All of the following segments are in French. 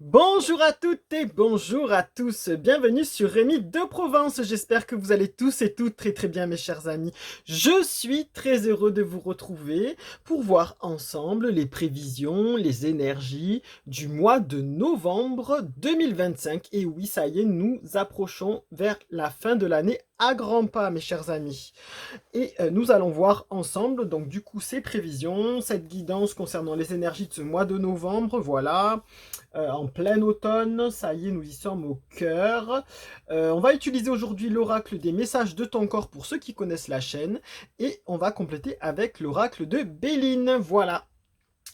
Bonjour à toutes et bonjour à tous, bienvenue sur Rémi de Provence, j'espère que vous allez tous et toutes très très bien mes chers amis. Je suis très heureux de vous retrouver pour voir ensemble les prévisions, les énergies du mois de novembre 2025. Et oui, ça y est, nous approchons vers la fin de l'année à grands pas mes chers amis. Et nous allons voir ensemble, donc du coup, ces prévisions, cette guidance concernant les énergies de ce mois de novembre, voilà, en plein automne, ça y est, nous y sommes au cœur. On va utiliser aujourd'hui l'oracle des messages de ton corps pour ceux qui connaissent la chaîne, et on va compléter avec l'oracle de Béline, voilà.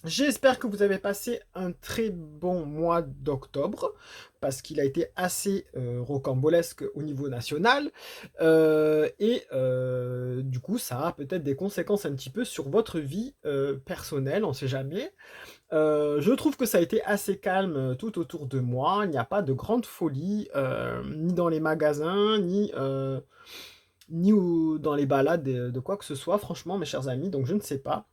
J'espère que vous avez passé un très bon mois d'octobre, parce qu'il a été assez rocambolesque au niveau national, du coup ça a peut-être des conséquences un petit peu sur votre vie personnelle, on ne sait jamais. Je trouve que ça a été assez calme tout autour de moi, il n'y a pas de grande folie, ni dans les magasins, ni dans les balades de quoi que ce soit, franchement mes chers amis, donc je ne sais pas.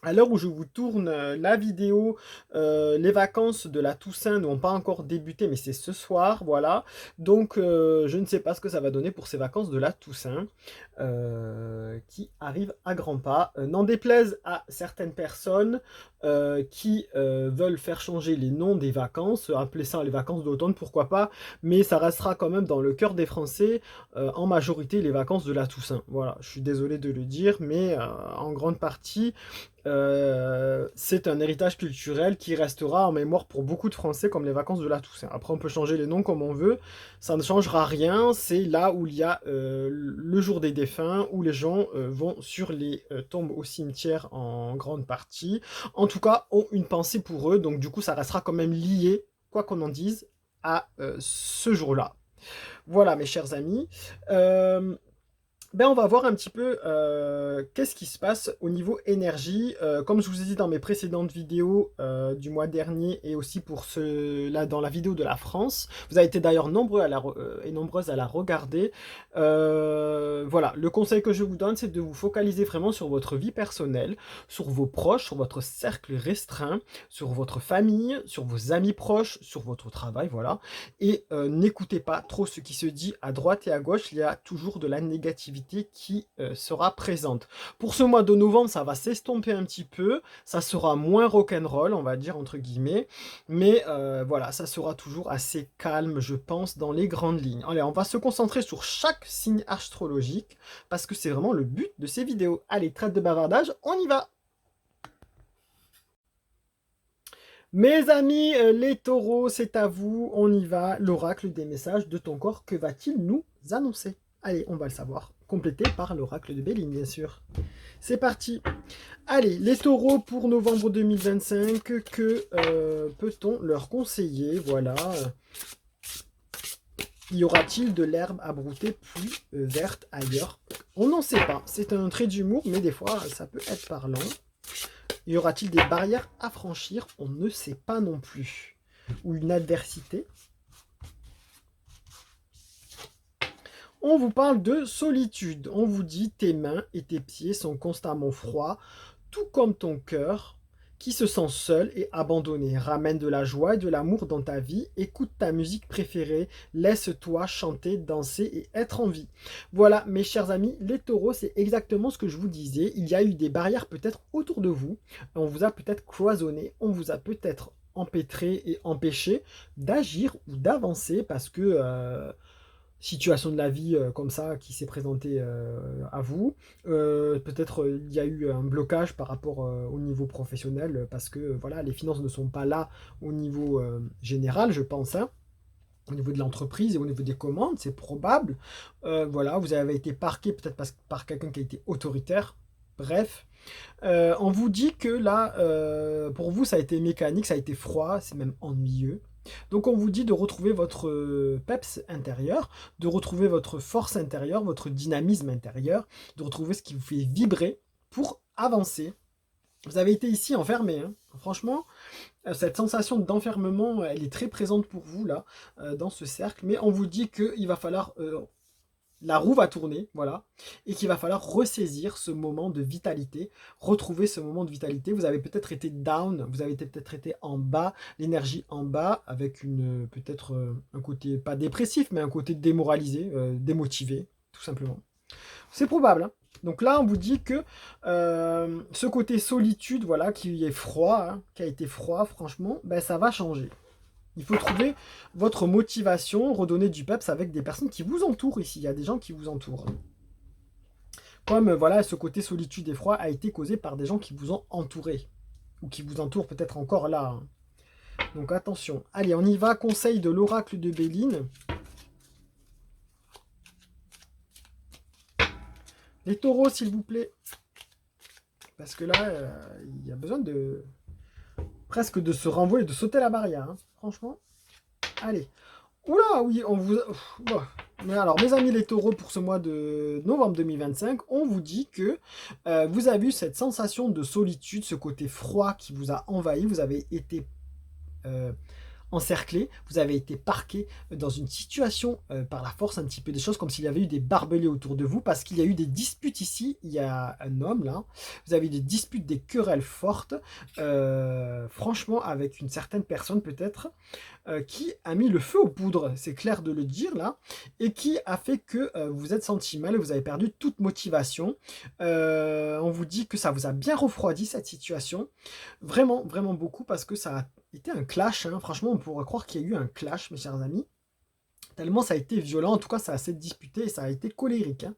À l'heure où je vous tourne la vidéo, les vacances de la Toussaint n'ont pas encore débuté, mais c'est ce soir, voilà. Donc, je ne sais pas ce que ça va donner pour ces vacances de la Toussaint, qui arrivent à grands pas. N'en déplaise à certaines personnes qui veulent faire changer les noms des vacances, appeler ça les vacances d'automne, pourquoi pas, mais ça restera quand même dans le cœur des Français, en majorité les vacances de la Toussaint. Voilà, je suis désolé de le dire, mais en grande partie, c'est un héritage culturel qui restera en mémoire pour beaucoup de Français comme les vacances de la Toussaint. Après, on peut changer les noms comme on veut, ça ne changera rien. C'est là où il y a le jour des défunts, où les gens vont sur les tombes au cimetière en grande partie. En tout cas, ont une pensée pour eux, donc du coup, ça restera quand même lié, quoi qu'on en dise, à ce jour-là. Voilà, mes chers amis. On va voir un petit peu qu'est-ce qui se passe au niveau énergie. Comme je vous ai dit dans mes précédentes vidéos du mois dernier et aussi pour ceux-là dans la vidéo de la France, vous avez été d'ailleurs nombreux et nombreuses à la regarder. Voilà, le conseil que je vous donne, c'est de vous focaliser vraiment sur votre vie personnelle, sur vos proches, sur votre cercle restreint, sur votre famille, sur vos amis proches, sur votre travail, voilà. Et n'écoutez pas trop ce qui se dit à droite et à gauche, il y a toujours de la négativité qui sera présente. Pour ce mois de novembre, ça va s'estomper un petit peu, ça sera moins rock'n'roll, on va dire entre guillemets, mais voilà, ça sera toujours assez calme, je pense, dans les grandes lignes. Allez, on va se concentrer sur chaque signe astrologique, parce que c'est vraiment le but de ces vidéos. Allez, trêve de bavardage, on y va! Mes amis, les taureaux, c'est à vous, on y va. L'oracle des messages de ton corps, que va-t-il nous annoncer? Allez, on va le savoir. Complété par l'oracle de Béline, bien sûr. C'est parti. Allez, les taureaux pour novembre 2025, que peut-on leur conseiller? Voilà. Y aura-t-il de l'herbe à brouter plus verte ailleurs? On n'en sait pas. C'est un trait d'humour, mais des fois, ça peut être parlant. Y aura-t-il des barrières à franchir? On ne sait pas non plus. Ou une adversité? On vous parle de solitude. On vous dit tes mains et tes pieds sont constamment froids, tout comme ton cœur qui se sent seul et abandonné. Ramène de la joie et de l'amour dans ta vie. Écoute ta musique préférée. Laisse-toi chanter, danser et être en vie. Voilà, mes chers amis, les taureaux, c'est exactement ce que je vous disais. Il y a eu des barrières peut-être autour de vous. On vous a peut-être cloisonné. On vous a peut-être empêtré et empêché d'agir ou d'avancer parce que situation de la vie comme ça qui s'est présentée à vous. Peut-être il y a eu un blocage par rapport au niveau professionnel parce que voilà, les finances ne sont pas là au niveau général, je pense, hein, au niveau de l'entreprise et au niveau des commandes, c'est probable. Voilà, vous avez été parqué peut-être par quelqu'un qui a été autoritaire. Bref, on vous dit que là, pour vous, ça a été mécanique, ça a été froid, c'est même ennuyeux. Donc on vous dit de retrouver votre peps intérieur, de retrouver votre force intérieure, votre dynamisme intérieur, de retrouver ce qui vous fait vibrer pour avancer. Vous avez été ici enfermé, hein. Franchement, cette sensation d'enfermement, elle est très présente pour vous là, dans ce cercle, mais on vous dit qu'il va falloir la roue va tourner, voilà, et qu'il va falloir ressaisir ce moment de vitalité, retrouver ce moment de vitalité. Vous avez peut-être été down, vous avez peut-être été en bas, l'énergie en bas, avec peut-être un côté, pas dépressif, mais un côté démoralisé, démotivé, tout simplement. C'est probable, hein. Donc là, on vous dit que ce côté solitude, voilà, qui est froid, hein, qui a été froid, franchement, ben, ça va changer. Il faut trouver votre motivation, redonner du peps avec des personnes qui vous entourent ici. Il y a des gens qui vous entourent. Comme voilà, ce côté solitude et froid a été causé par des gens qui vous ont entouré. Ou qui vous entourent peut-être encore là, hein. Donc attention. Allez, on y va. Conseil de l'oracle de Béline. Les taureaux, s'il vous plaît. Parce que là, il y a besoin de presque de se renvoyer, de sauter la barrière, hein. Franchement. Allez. Oula, oui, on vous... Bon. Mais alors, mes amis les taureaux, pour ce mois de novembre 2025, on vous dit que vous avez eu cette sensation de solitude, ce côté froid qui vous a envahi, vous avez été euh, encerclé, vous avez été parqué dans une situation par la force un petit peu des choses, comme s'il y avait eu des barbelés autour de vous, parce qu'il y a eu des disputes ici, il y a un homme là, vous avez eu des disputes, des querelles fortes, franchement avec une certaine personne peut-être, qui a mis le feu aux poudres, c'est clair de le dire là, et qui a fait que vous vous êtes senti mal et vous avez perdu toute motivation. On vous dit que ça vous a bien refroidi cette situation, vraiment, vraiment beaucoup, parce que ça a été un clash, hein. Franchement, on pourrait croire qu'il y a eu un clash, mes chers amis, tellement ça a été violent, en tout cas ça a assez disputé et ça a été colérique, hein.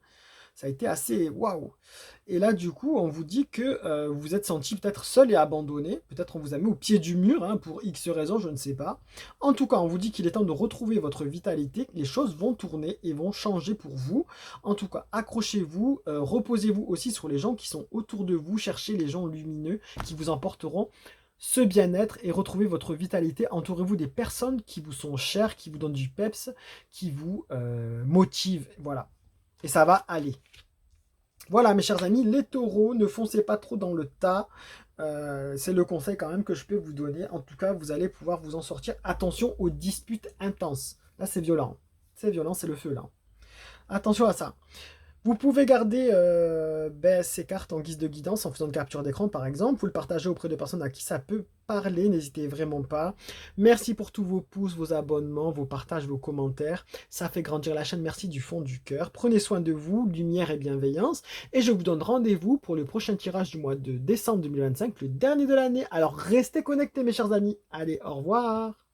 Ça a été assez waouh. Et là, du coup, on vous dit que vous vous êtes senti peut-être seul et abandonné. Peut-être on vous a mis au pied du mur, hein, pour X raisons, je ne sais pas. En tout cas, on vous dit qu'il est temps de retrouver votre vitalité. Les choses vont tourner et vont changer pour vous. En tout cas, accrochez-vous, reposez-vous aussi sur les gens qui sont autour de vous. Cherchez les gens lumineux qui vous emporteront ce bien-être et retrouvez votre vitalité. Entourez-vous des personnes qui vous sont chères, qui vous donnent du peps, qui vous motivent. Voilà. Et ça va aller. Voilà, mes chers amis, les taureaux, ne foncez pas trop dans le tas. C'est le conseil quand même que je peux vous donner. En tout cas, vous allez pouvoir vous en sortir. Attention aux disputes intenses. Là, c'est violent. C'est violent, c'est le feu là. Attention à ça. Vous pouvez garder ces cartes en guise de guidance en faisant une capture d'écran par exemple. Vous le partagez auprès de personnes à qui ça peut parler, n'hésitez vraiment pas. Merci pour tous vos pouces, vos abonnements, vos partages, vos commentaires. Ça fait grandir la chaîne, merci du fond du cœur. Prenez soin de vous, lumière et bienveillance. Et je vous donne rendez-vous pour le prochain tirage du mois de décembre 2025, le dernier de l'année. Alors restez connectés mes chers amis. Allez, au revoir.